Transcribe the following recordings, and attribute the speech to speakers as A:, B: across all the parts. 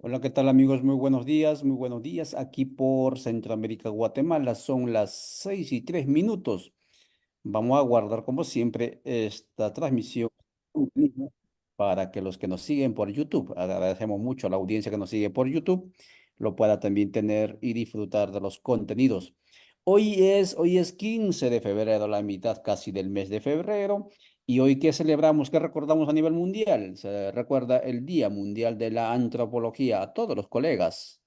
A: Hola, ¿qué tal amigos? Muy buenos días, muy buenos días. Aquí por Centroamérica, Guatemala, son las 6:03. Vamos a guardar como siempre esta transmisión para que los que nos siguen por YouTube, agradecemos mucho a la audiencia que nos sigue por YouTube, lo pueda también tener y disfrutar de los contenidos. Hoy es 15 de febrero, la mitad casi del mes de febrero. ¿Y hoy qué celebramos, qué recordamos a nivel mundial? Se recuerda el Día Mundial de la Antropología a todos los colegas,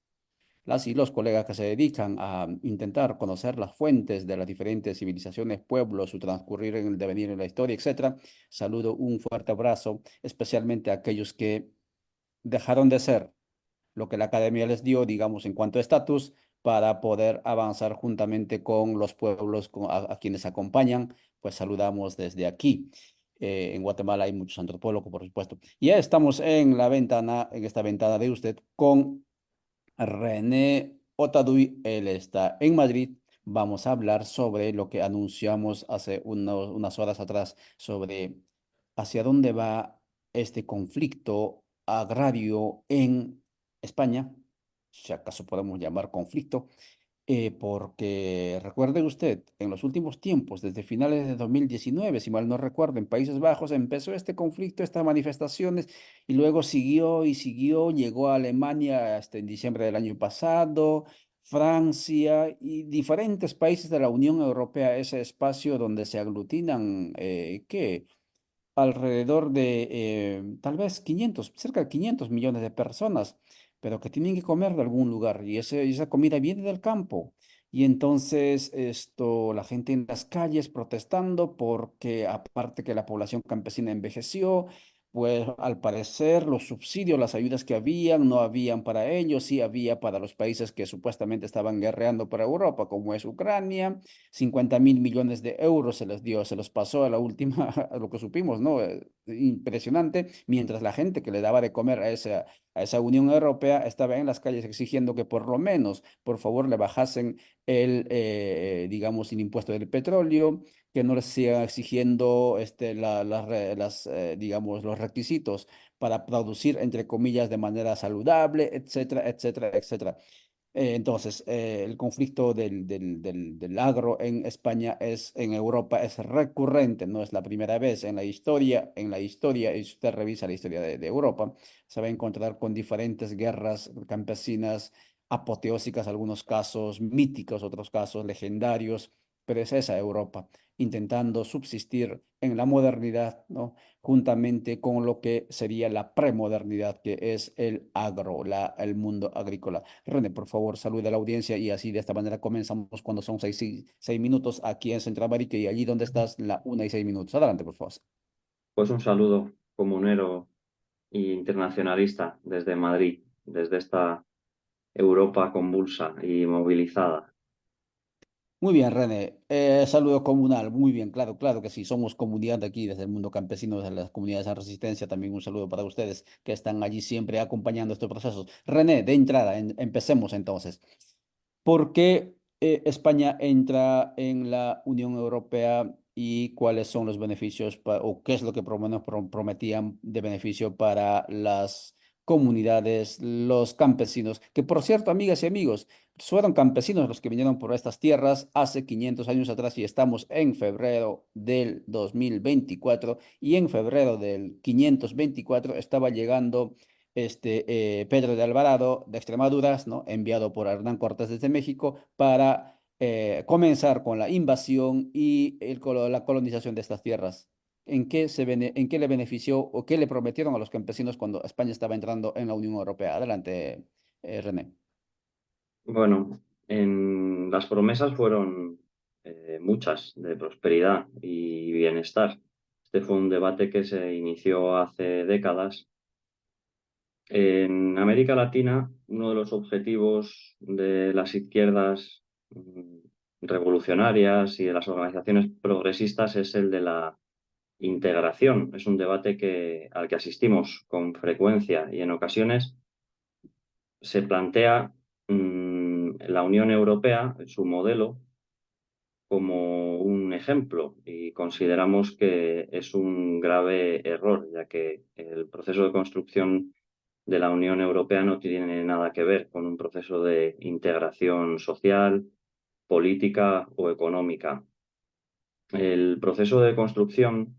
A: las y los colegas que se dedican a intentar conocer las fuentes de las diferentes civilizaciones, pueblos, su transcurrir en el devenir en la historia, etcétera. Saludo un fuerte abrazo, especialmente a aquellos que dejaron de ser lo que la academia les dio, digamos, en cuanto a estatus, para poder avanzar juntamente con los pueblos a quienes acompañan, pues saludamos desde aquí. En Guatemala hay muchos antropólogos, por supuesto. Y ya estamos en la ventana, en esta ventana de usted, con René Otaduy. Él está en Madrid. Vamos a hablar sobre lo que anunciamos hace unas horas atrás, sobre hacia dónde va este conflicto agrario en España, si acaso podemos llamar conflicto, porque recuerde usted, en los últimos tiempos, desde finales de 2019, si mal no recuerdo, en Países Bajos empezó este conflicto, estas manifestaciones, y luego siguió y siguió, llegó a Alemania hasta en diciembre del año pasado, Francia y diferentes países de la Unión Europea, ese espacio donde se aglutinan, ¿qué? Alrededor de tal vez 500, cerca de 500 millones de personas, pero que tienen que comer de algún lugar y esa comida viene del campo. Y entonces la gente en las calles protestando porque aparte que la población campesina envejeció, pues al parecer los subsidios, las ayudas que habían, no habían para ellos, sí había para los países que supuestamente estaban guerreando para Europa, como es Ucrania. 50.000 millones de euros se les dio, se los pasó a la última, a lo que supimos, ¿no? Impresionante, mientras la gente que le daba de comer a esa Unión Europea estaba en las calles exigiendo que por lo menos, por favor, le bajasen digamos, el impuesto del petróleo, que no les sigan exigiendo digamos, los requisitos para producir, entre comillas, de manera saludable, etcétera, etcétera, etcétera. El conflicto del agro en España en Europa es recurrente, no es la primera vez y si usted revisa la historia de Europa, se va a encontrar con diferentes guerras campesinas apoteósicas, algunos casos míticos, otros casos legendarios, pero es esa Europa intentando subsistir en la modernidad, ¿no? Juntamente con lo que sería la premodernidad, que es el el mundo agrícola. René, por favor, salude a la audiencia y así de esta manera comenzamos cuando son 6 minutos aquí en Centroamérica y allí donde estás, la 1:06. Adelante, por favor.
B: Pues un saludo comunero e internacionalista desde Madrid, desde esta Europa convulsa y movilizada.
A: Muy bien, René. Saludo comunal. Muy bien, claro, claro que sí. Somos comunidad de aquí, desde el mundo campesino, desde las comunidades de resistencia. También un saludo para ustedes que están allí siempre acompañando estos procesos. René, de entrada, empecemos entonces. ¿Por qué España entra en la Unión Europea y cuáles son los beneficios o qué es lo que por lo menos prometían de beneficio para las comunidades, los campesinos? Que por cierto, amigas y amigos, fueron campesinos los que vinieron por estas tierras hace 500 años atrás y estamos en febrero del 2024 y en febrero del 524 estaba llegando Pedro de Alvarado de Extremadura, ¿no? Enviado por Hernán Cortés desde México para comenzar con la invasión y la colonización de estas tierras. ¿En qué le benefició o qué le prometieron a los campesinos cuando España estaba entrando en la Unión Europea? Adelante, René.
B: Bueno, las promesas fueron muchas de prosperidad y bienestar. Este fue un debate que se inició hace décadas. En América Latina, uno de los objetivos de las izquierdas revolucionarias y de las organizaciones progresistas es el de la integración. Es un debate al que asistimos con frecuencia y en ocasiones se plantea la Unión Europea, su modelo, como un ejemplo y consideramos que es un grave error, ya que el proceso de construcción de la Unión Europea no tiene nada que ver con un proceso de integración social, política o económica. El proceso de construcción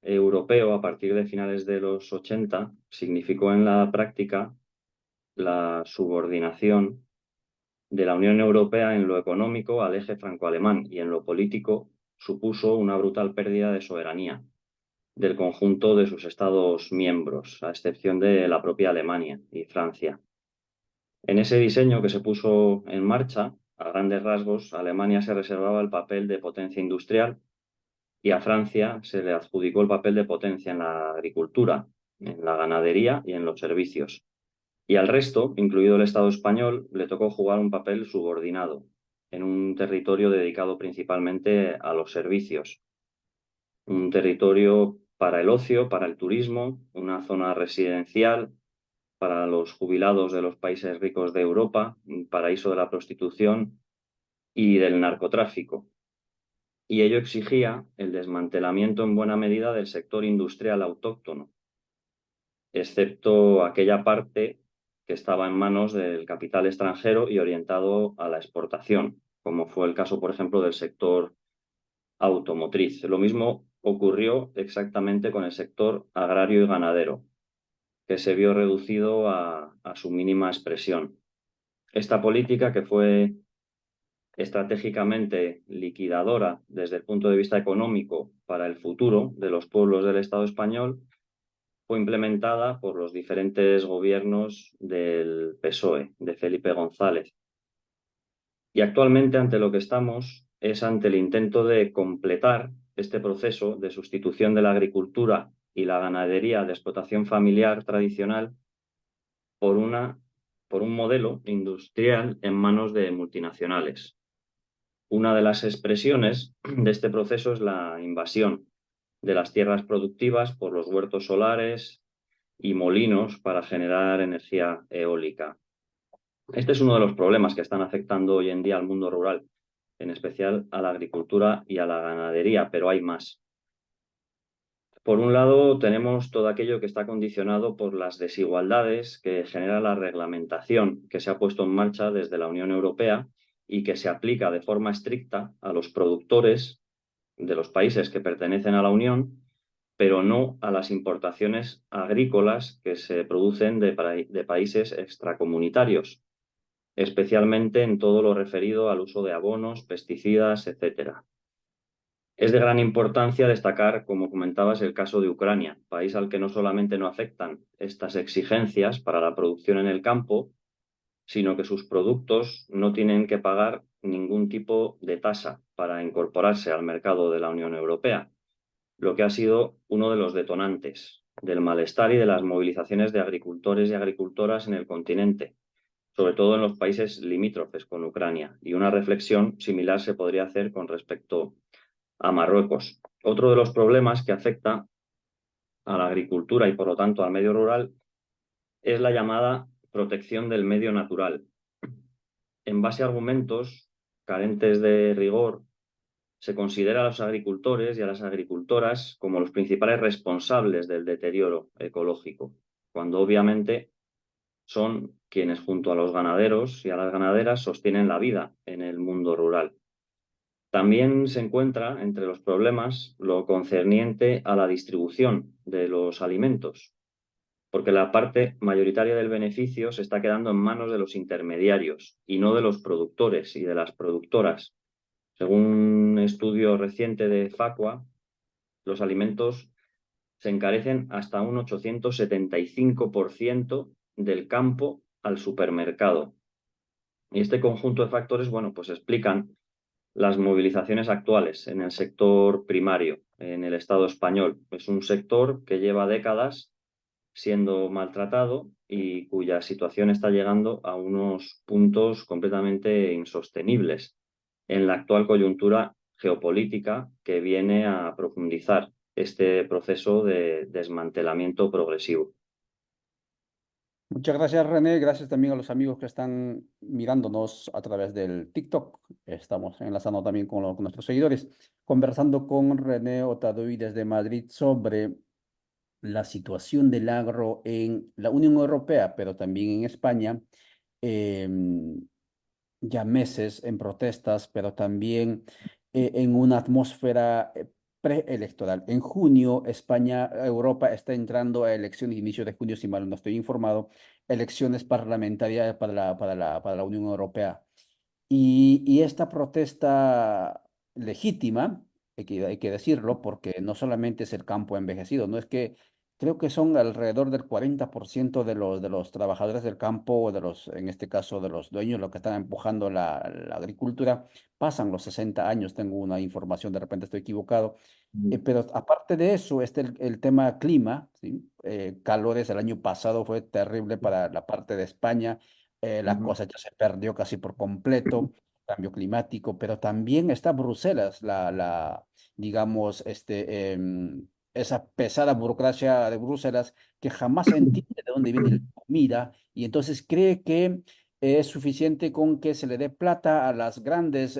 B: europeo a partir de finales de los 80 significó en la práctica la subordinación de la Unión Europea en lo económico al eje franco-alemán y en lo político supuso una brutal pérdida de soberanía del conjunto de sus Estados miembros, a excepción de la propia Alemania y Francia. En ese diseño que se puso en marcha, a grandes rasgos, Alemania se reservaba el papel de potencia industrial y a Francia se le adjudicó el papel de potencia en la agricultura, en la ganadería y en los servicios. Y al resto, incluido el Estado español, le tocó jugar un papel subordinado en un territorio dedicado principalmente a los servicios, un territorio para el ocio, para el turismo, una zona residencial para los jubilados de los países ricos de Europa, un paraíso de la prostitución y del narcotráfico. Y ello exigía el desmantelamiento en buena medida del sector industrial autóctono, excepto aquella parte que estaba en manos del capital extranjero y orientado a la exportación, como fue el caso, por ejemplo, del sector automotriz. Lo mismo ocurrió exactamente con el sector agrario y ganadero, que se vio reducido a su mínima expresión. Esta política, que fue estratégicamente liquidadora desde el punto de vista económico para el futuro de los pueblos del Estado español, fue implementada por los diferentes gobiernos del PSOE, de Felipe González. Y actualmente ante lo que estamos es ante el intento de completar este proceso de sustitución de la agricultura y la ganadería de explotación familiar tradicional por por un modelo industrial en manos de multinacionales. Una de las expresiones de este proceso es la invasión de las tierras productivas por los huertos solares y molinos para generar energía eólica. Este es uno de los problemas que están afectando hoy en día al mundo rural, en especial a la agricultura y a la ganadería, pero hay más. Por un lado, tenemos todo aquello que está condicionado por las desigualdades que genera la reglamentación que se ha puesto en marcha desde la Unión Europea y que se aplica de forma estricta a los productores de los países que pertenecen a la Unión, pero no a las importaciones agrícolas que se producen de países extracomunitarios, especialmente en todo lo referido al uso de abonos, pesticidas, etcétera. Es de gran importancia destacar, como comentabas, el caso de Ucrania, país al que no solamente no afectan estas exigencias para la producción en el campo, sino que sus productos no tienen que pagar ningún tipo de tasa para incorporarse al mercado de la Unión Europea, lo que ha sido uno de los detonantes del malestar y de las movilizaciones de agricultores y agricultoras en el continente, sobre todo en los países limítrofes con Ucrania. Y una reflexión similar se podría hacer con respecto a Marruecos. Otro de los problemas que afecta a la agricultura y por lo tanto al medio rural es la llamada protección del medio natural. En base a argumentos carentes de rigor, se considera a los agricultores y a las agricultoras como los principales responsables del deterioro ecológico, cuando obviamente son quienes junto a los ganaderos y a las ganaderas sostienen la vida en el mundo rural. También se encuentra entre los problemas lo concerniente a la distribución de los alimentos, porque la parte mayoritaria del beneficio se está quedando en manos de los intermediarios y no de los productores y de las productoras. Según un estudio reciente de Facua, los alimentos se encarecen hasta un 875% del campo al supermercado. Y este conjunto de factores, bueno, pues explican las movilizaciones actuales en el sector primario, en el Estado español. Es un sector que lleva décadas siendo maltratado y cuya situación está llegando a unos puntos completamente insostenibles en la actual coyuntura geopolítica que viene a profundizar este proceso de desmantelamiento progresivo.
A: Muchas gracias, René. Gracias también a los amigos que están mirándonos a través del TikTok. Estamos enlazando también con nuestros seguidores, conversando con René Otaduy desde Madrid sobre la situación del agro en la Unión Europea, pero también en España, em, ya meses en protestas, pero también en una atmósfera preelectoral. En junio, España, Europa está entrando a elecciones, inicio de junio, si mal no estoy informado, elecciones parlamentarias para la Unión Europea. Y esta protesta legítima, hay que decirlo, porque no solamente es el campo envejecido, no es que creo que son alrededor del 40% de los trabajadores del campo, o de los, en este caso, de los dueños, los que están empujando la agricultura, pasan los 60 años, tengo una información, de repente estoy equivocado. Pero aparte de eso, está el tema clima, ¿sí? Calores el año pasado fue terrible para la parte de España, la
B: Ujú,
A: cosecha se perdió casi por completo, cambio climático, pero también está Bruselas, digamos, esa pesada burocracia de Bruselas que jamás entiende de dónde viene la comida y entonces cree que es suficiente con que se le dé plata a las grandes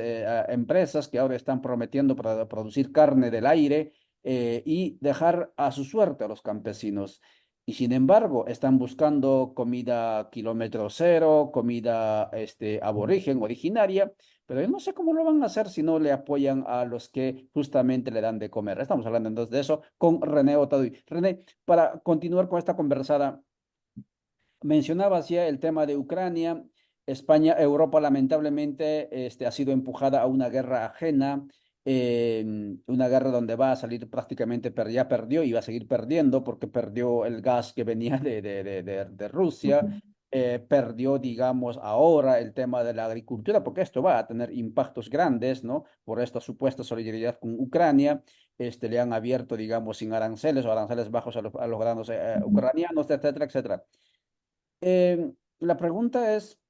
A: empresas que ahora están prometiendo para producir carne del aire, y dejar a su suerte a los campesinos. Y sin embargo, están buscando comida kilómetro cero, comida aborigen, originaria, pero yo no sé cómo lo van a hacer si no le apoyan a los que justamente le dan de comer. Estamos hablando entonces de eso con René Otaduy. René, para continuar con esta conversada, mencionabas ya el tema de Ucrania. España, Europa lamentablemente ha sido empujada a una guerra ajena, una guerra donde va a salir prácticamente, ya perdió y va a seguir perdiendo porque perdió el gas que venía de Rusia,
B: ujú,
A: perdió, digamos, ahora el tema de la agricultura, porque esto va a tener impactos grandes, ¿no? Por esta supuesta solidaridad con Ucrania. Le han abierto, digamos, sin aranceles o aranceles bajos a los granos
B: ujú.
A: ucranianos, etcétera, etcétera. La pregunta es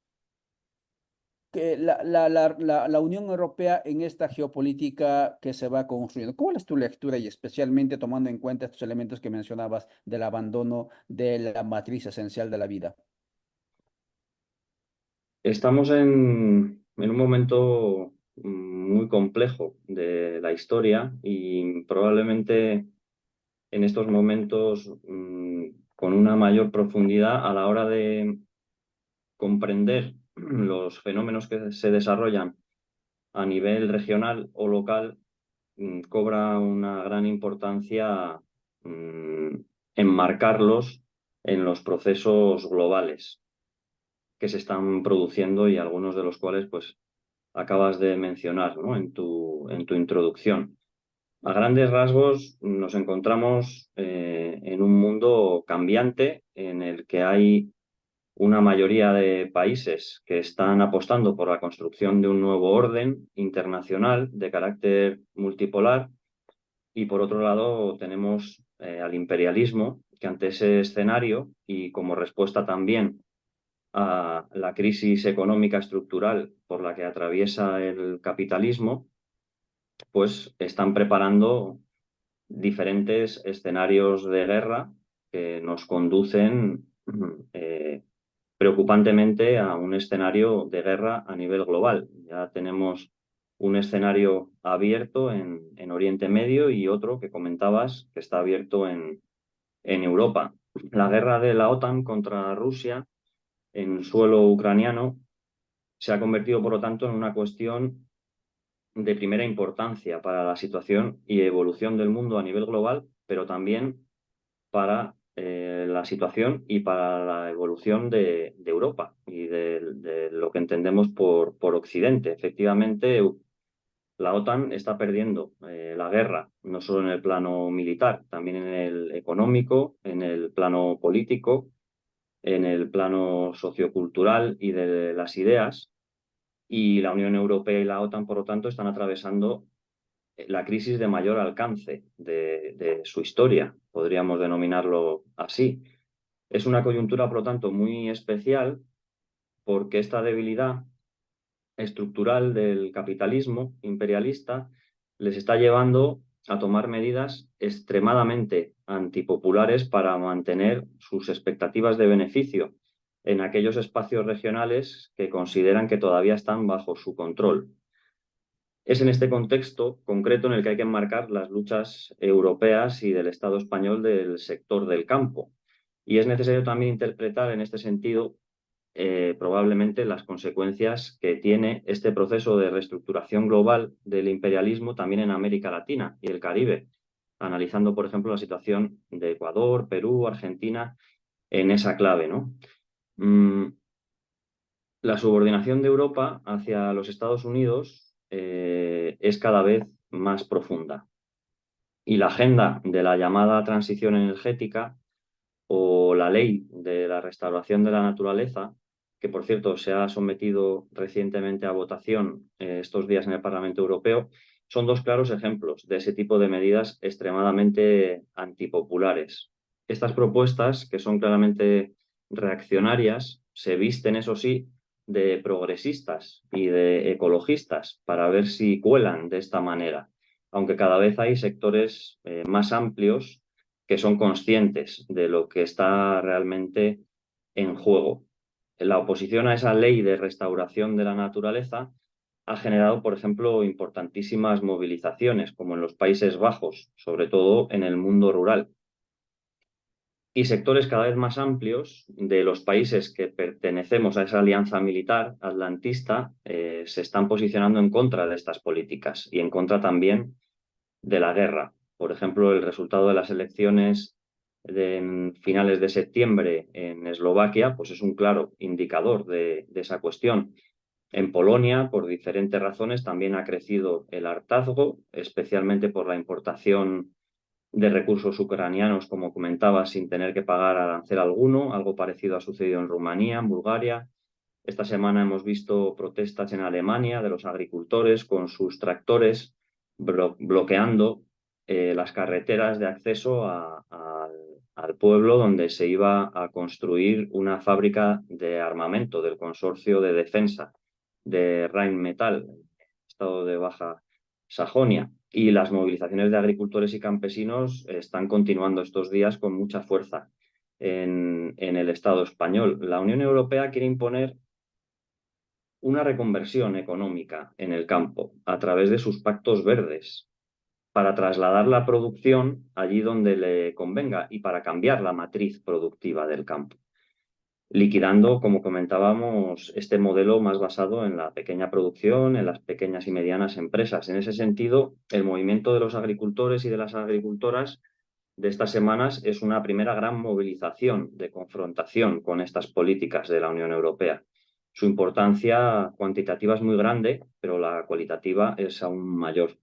A: que la Unión Europea en esta geopolítica que se va construyendo, ¿cuál es tu lectura y especialmente tomando en cuenta estos elementos que mencionabas del abandono de la matriz esencial de la vida?
B: Estamos en un momento muy complejo de la historia y probablemente en estos momentos con una mayor profundidad a la hora de comprender los fenómenos que se desarrollan a nivel regional o local, cobra una gran importancia mm, enmarcarlos en los procesos globales que se están produciendo y algunos de los cuales pues acabas de mencionar, ¿no? En tu introducción. A grandes rasgos nos encontramos en un mundo cambiante en el que hay una mayoría de países que están apostando por la construcción de un nuevo orden internacional de carácter multipolar y por otro lado tenemos al imperialismo que ante ese escenario y como respuesta también a la crisis económica estructural por la que atraviesa el capitalismo, pues están preparando diferentes escenarios de guerra que nos conducen preocupantemente a un escenario de guerra a nivel global. Ya tenemos un escenario abierto en Oriente Medio y otro que comentabas que está abierto en Europa. La guerra de la OTAN contra Rusia en suelo ucraniano se ha convertido, por lo tanto, en una cuestión de primera importancia para la situación y evolución del mundo a nivel global, pero también para la situación y para la evolución de Europa y de lo que entendemos por Occidente. Efectivamente, la OTAN está perdiendo la guerra, no solo en el plano militar, también en el económico, en el plano político, en el plano sociocultural y de las ideas. Y la Unión Europea y la OTAN, por lo tanto, están atravesando la crisis de mayor alcance de su historia, podríamos denominarlo así. Es una coyuntura, por lo tanto, muy especial porque esta debilidad estructural del capitalismo imperialista les está llevando a tomar medidas extremadamente antipopulares para mantener sus expectativas de beneficio en aquellos espacios regionales que consideran que todavía están bajo su control. Es en este contexto concreto en el que hay que enmarcar las luchas europeas y del Estado español del sector del campo. Y es necesario también interpretar en este sentido probablemente las consecuencias que tiene este proceso de reestructuración global del imperialismo también en América Latina y el Caribe, analizando, por ejemplo, la situación de Ecuador, Perú, Argentina en esa clave, ¿no? Mm, la subordinación de Europa hacia los Estados Unidos es cada vez más profunda y la agenda de la llamada transición energética o la ley de la restauración de la naturaleza, que por cierto se ha sometido recientemente a votación estos días en el Parlamento Europeo, son dos claros ejemplos de ese tipo de medidas extremadamente antipopulares. Estas propuestas, que son claramente reaccionarias, se visten, eso sí, de progresistas y de ecologistas para ver si cuelan de esta manera, aunque cada vez hay sectores más amplios que son conscientes de lo que está realmente en juego. La oposición a esa ley de restauración de la naturaleza ha generado, por ejemplo, importantísimas movilizaciones, como en los Países Bajos, sobre todo en el mundo rural, y sectores cada vez más amplios de los países que pertenecemos a esa alianza militar atlantista se están posicionando en contra de estas políticas y en contra también de la guerra. Por ejemplo, el resultado de las elecciones en finales de septiembre en Eslovaquia, pues es un claro indicador de esa cuestión. En Polonia, por diferentes razones, también ha crecido el hartazgo, especialmente por la importación de recursos ucranianos, como comentaba, sin tener que pagar arancel alguno. Algo parecido ha sucedido en Rumanía, en Bulgaria. Esta semana hemos visto protestas en Alemania de los agricultores con sus tractores bloqueando las carreteras de acceso al pueblo donde se iba a construir una fábrica de armamento del consorcio de defensa de Rheinmetall, estado de Baja Sajonia. Y las movilizaciones de agricultores y campesinos están continuando estos días con mucha fuerza en el Estado español. La Unión Europea quiere imponer una reconversión económica en el campo a través de sus pactos verdes para trasladar la producción allí donde le convenga y para cambiar la matriz productiva del campo, liquidando, como comentábamos, este modelo más basado en la pequeña producción, en las pequeñas y medianas empresas. En ese sentido, el movimiento de los agricultores y de las agricultoras de estas semanas es una primera gran movilización de confrontación con estas políticas de la Unión Europea. Su importancia cuantitativa es muy grande, pero la cualitativa es aún mayor.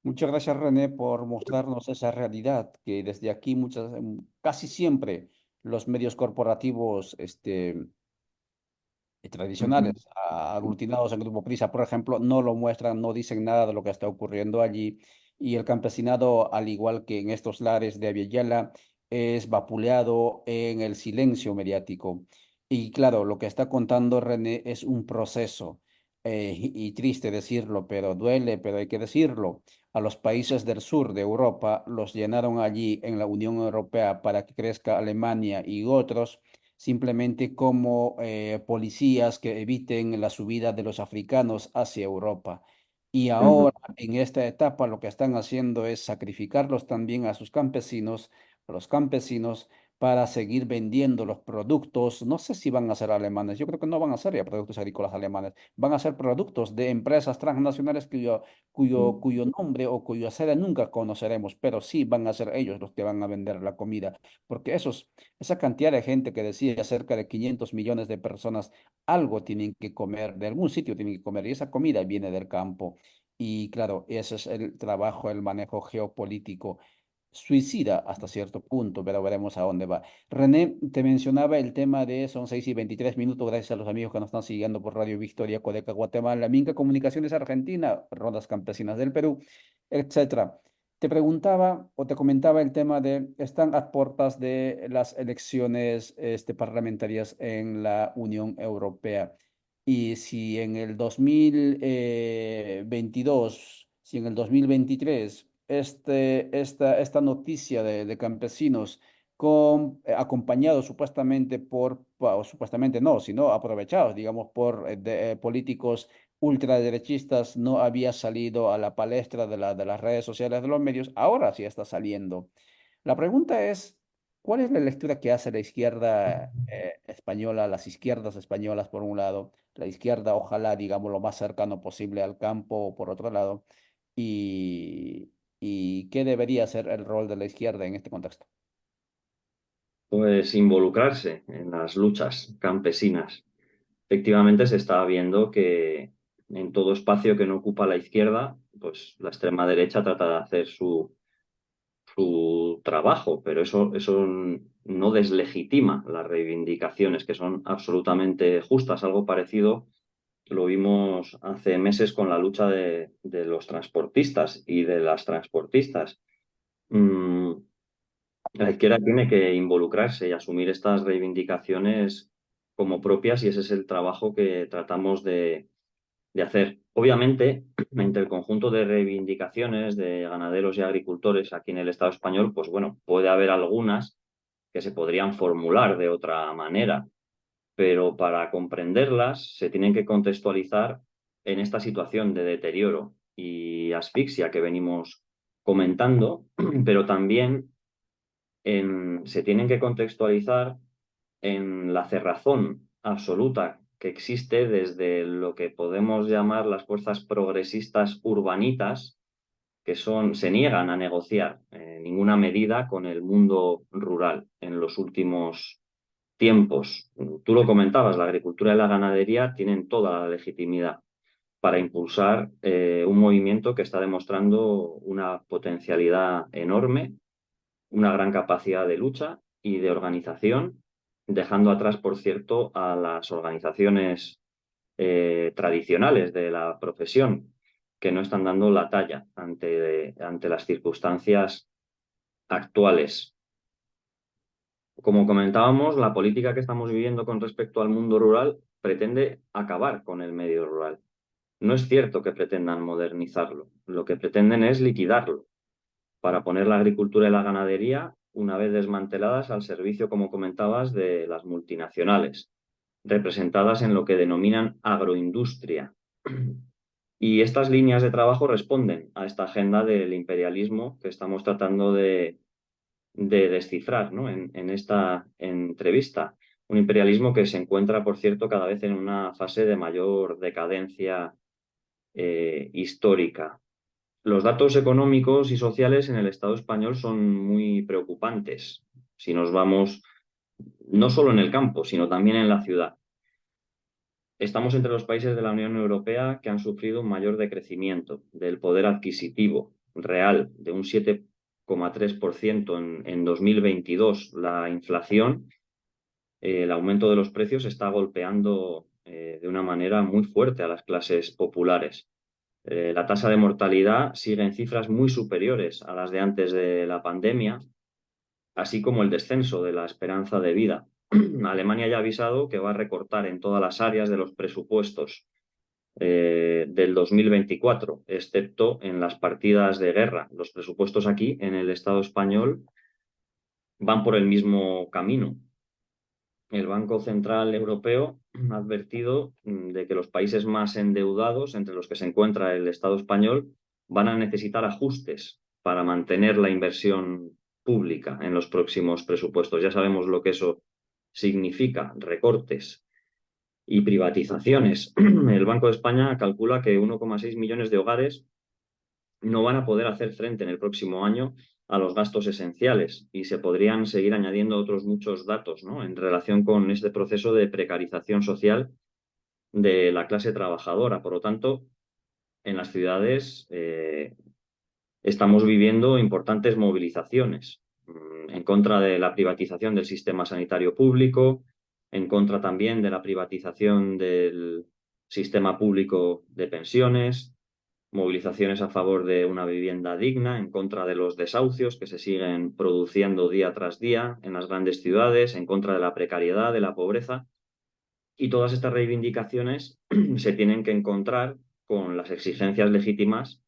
A: Muchas gracias, René, por mostrarnos esa realidad que desde aquí casi siempre los medios corporativos
B: Ujú.
A: tradicionales, aglutinados en Grupo Prisa, por ejemplo, no lo muestran, no dicen nada de lo que está ocurriendo allí. Y el campesinado, al igual que en estos lares de Aviala, es vapuleado en el silencio mediático. Y claro, lo que está contando René es un proceso, y triste decirlo, pero duele, pero hay que decirlo. A los países del sur de Europa los llenaron allí en la Unión Europea para que crezca Alemania y otros simplemente como policías que eviten la subida de los africanos hacia Europa. Y
B: Ujú.
A: ahora, en esta etapa, lo que están haciendo es sacrificarlos también a sus campesinos, a los campesinos, para seguir vendiendo los productos. No sé si van a ser alemanes, yo creo que no van a ser ya productos agrícolas alemanes, van a ser productos de empresas transnacionales cuyo nombre o cuya sede nunca conoceremos, pero sí van a ser ellos los que van a vender la comida, porque esa cantidad de gente que decía, cerca de 500 millones de personas, algo tienen que comer, de algún sitio tienen que comer, y esa comida viene del campo. Y claro, ese es el trabajo, el manejo geopolítico. Suicida hasta cierto punto, pero veremos a dónde va. René, te mencionaba el tema de, son 6:23 minutos, gracias a los amigos que nos están siguiendo por Radio Victoria, Codeca, Guatemala, Minca Comunicaciones Argentina, Rondas Campesinas del Perú, etcétera. Te preguntaba o te comentaba el tema de, están a puertas de las elecciones parlamentarias en la Unión Europea. Y si en el 2022, si en el 2023, esta noticia de campesinos acompañados supuestamente o supuestamente no, sino aprovechados, digamos, por políticos ultraderechistas no había salido a la palestra de las redes sociales, de los medios, ahora sí está saliendo. La pregunta es, ¿cuál es la lectura que hace la izquierda española, las izquierdas españolas por un lado, la izquierda ojalá, digamos, lo más cercano posible al campo por otro lado, y, y qué debería ser el rol de la izquierda en este contexto?
B: Pues involucrarse en las luchas campesinas. Efectivamente, se está viendo que en todo espacio que no ocupa la izquierda, pues la extrema derecha trata de hacer su trabajo, pero eso no deslegitima las reivindicaciones, que son absolutamente justas. Algo parecido lo vimos hace meses con la lucha de los transportistas y de las transportistas. Mm, la izquierda tiene que involucrarse y asumir estas reivindicaciones como propias y ese es el trabajo que tratamos de hacer. Obviamente, entre el conjunto de reivindicaciones de ganaderos y agricultores aquí en el Estado español, pues bueno, puede haber algunas que se podrían formular de otra manera, pero para comprenderlas se tienen que contextualizar en esta situación de deterioro y asfixia que venimos comentando, pero también se tienen que contextualizar en la cerrazón absoluta que existe desde lo que podemos llamar las fuerzas progresistas urbanitas, que se niegan a negociar ninguna medida con el mundo rural en los últimos tiempos. Tú lo comentabas, la agricultura y la ganadería tienen toda la legitimidad para impulsar un movimiento que está demostrando una potencialidad enorme, una gran capacidad de lucha y de organización, dejando atrás, por cierto, a las organizaciones tradicionales de la profesión, que no están dando la talla ante las circunstancias actuales. Como comentábamos, la política que estamos viviendo con respecto al mundo rural pretende acabar con el medio rural. No es cierto que pretendan modernizarlo, lo que pretenden es liquidarlo para poner la agricultura y la ganadería, una vez desmanteladas, al servicio, como comentabas, de las multinacionales, representadas en lo que denominan agroindustria. Y estas líneas de trabajo responden a esta agenda del imperialismo que estamos tratando de descifrar, ¿no? En esta entrevista. Un imperialismo que se encuentra, por cierto, cada vez en una fase de mayor decadencia histórica. Los datos económicos y sociales en el Estado español son muy preocupantes. Si nos vamos no solo en el campo, sino también en la ciudad. Estamos entre los países de la Unión Europea que han sufrido un mayor decrecimiento del poder adquisitivo real de un 7,3% en 2022. La inflación, el aumento de los precios está golpeando de una manera muy fuerte a las clases populares. La tasa de mortalidad sigue en cifras muy superiores a las de antes de la pandemia, así como el descenso de la esperanza de vida. Alemania ya ha avisado que va a recortar en todas las áreas de los presupuestos del 2024, excepto en las partidas de guerra. Los presupuestos aquí, en el Estado español, van por el mismo camino. El Banco Central Europeo ha advertido de que los países más endeudados, entre los que se encuentra el Estado español, van a necesitar ajustes para mantener la inversión pública en los próximos presupuestos. Ya sabemos lo que eso significa, recortes y privatizaciones. El Banco de España calcula que 1,6 millones de hogares no van a poder hacer frente en el próximo año a los gastos esenciales y se podrían seguir añadiendo otros muchos datos, ¿no? En relación con este proceso de precarización social de la clase trabajadora. Por lo tanto, en las ciudades estamos viviendo importantes movilizaciones en contra de la privatización del sistema sanitario público, en contra también de la privatización del sistema público de pensiones, movilizaciones a favor de una vivienda digna, en contra de los desahucios que se siguen produciendo día tras día en las grandes ciudades, en contra de la precariedad, de la pobreza. Y todas estas reivindicaciones se tienen que encontrar con las exigencias legítimas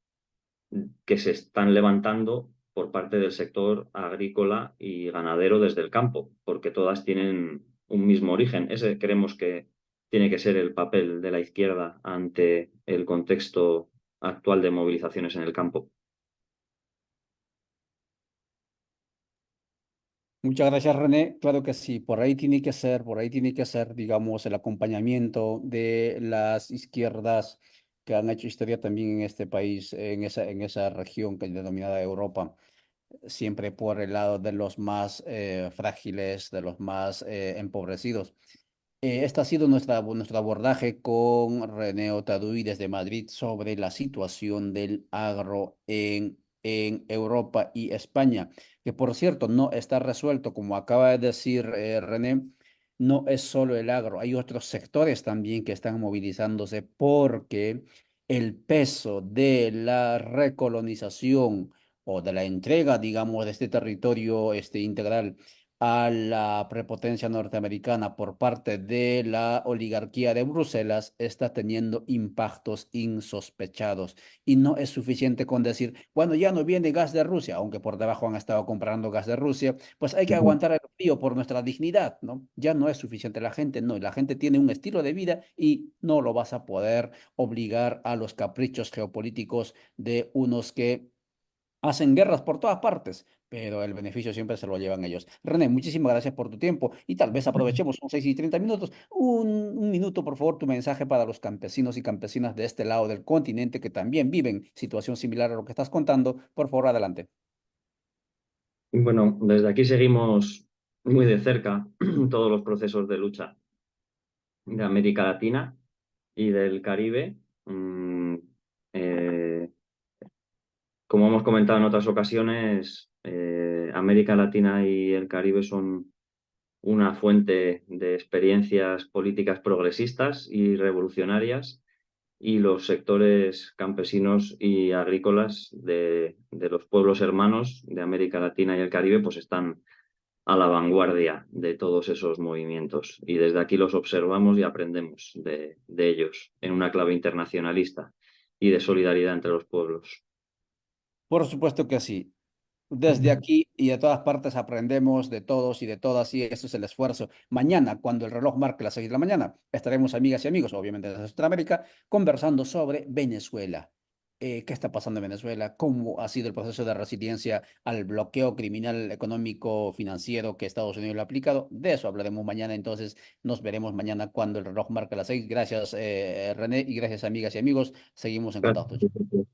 B: que se están levantando por parte del sector agrícola y ganadero desde el campo, porque todas tienen un mismo origen. Ese creemos que tiene que ser el papel de la izquierda ante el contexto actual de movilizaciones en el campo.
A: Muchas gracias, René. Claro que sí, por ahí tiene que ser, digamos, el acompañamiento de las izquierdas que han hecho historia también en este país, en esa región que es denominada Europa, siempre por el lado de los más frágiles, de los más empobrecidos. Este ha sido nuestro abordaje con René Otaduy desde Madrid sobre la situación del agro en Europa y España, que por cierto no está resuelto, como acaba de decir René, no es solo el agro, hay otros sectores también que están movilizándose porque el peso de la recolonización o de la entrega, digamos, de este territorio integral a la prepotencia norteamericana por parte de la oligarquía de Bruselas está teniendo impactos insospechados. Y no es suficiente con decir, bueno, ya no viene gas de Rusia, aunque por debajo han estado comprando gas de Rusia, pues hay que
B: Ujú.
A: aguantar el frío por nuestra dignidad, ¿no? Ya no es suficiente. La gente no, la gente tiene un estilo de vida y no lo vas a poder obligar a los caprichos geopolíticos de unos que hacen guerras por todas partes, pero el beneficio siempre se lo llevan ellos. René, muchísimas gracias por tu tiempo y tal vez aprovechemos, son 6:30, un minuto, por favor, tu mensaje para los campesinos y campesinas de este lado del continente que también viven situación similar a lo que estás contando. Por favor, adelante.
B: Bueno, desde aquí seguimos muy de cerca todos los procesos de lucha de América Latina y del Caribe. Eh, Como hemos comentado en otras ocasiones, América Latina y el Caribe son una fuente de experiencias políticas progresistas y revolucionarias, y los sectores campesinos y agrícolas de los pueblos hermanos de América Latina y el Caribe pues están a la vanguardia de todos esos movimientos, y desde aquí los observamos y aprendemos de ellos en una clave internacionalista y de solidaridad entre los pueblos.
A: Por supuesto que sí. Desde aquí y de todas partes aprendemos de todos y de todas y eso es el esfuerzo. Mañana, cuando el reloj marque las 6 de la mañana, estaremos amigas y amigos, obviamente de Sudamérica, conversando sobre Venezuela. ¿Qué está pasando en Venezuela? ¿Cómo ha sido el proceso de resiliencia al bloqueo criminal económico financiero que Estados Unidos le ha aplicado? De eso hablaremos mañana, entonces nos veremos mañana cuando el reloj marque las 6. Gracias, René, y gracias, amigas y amigos. Seguimos en contacto.
B: Gracias.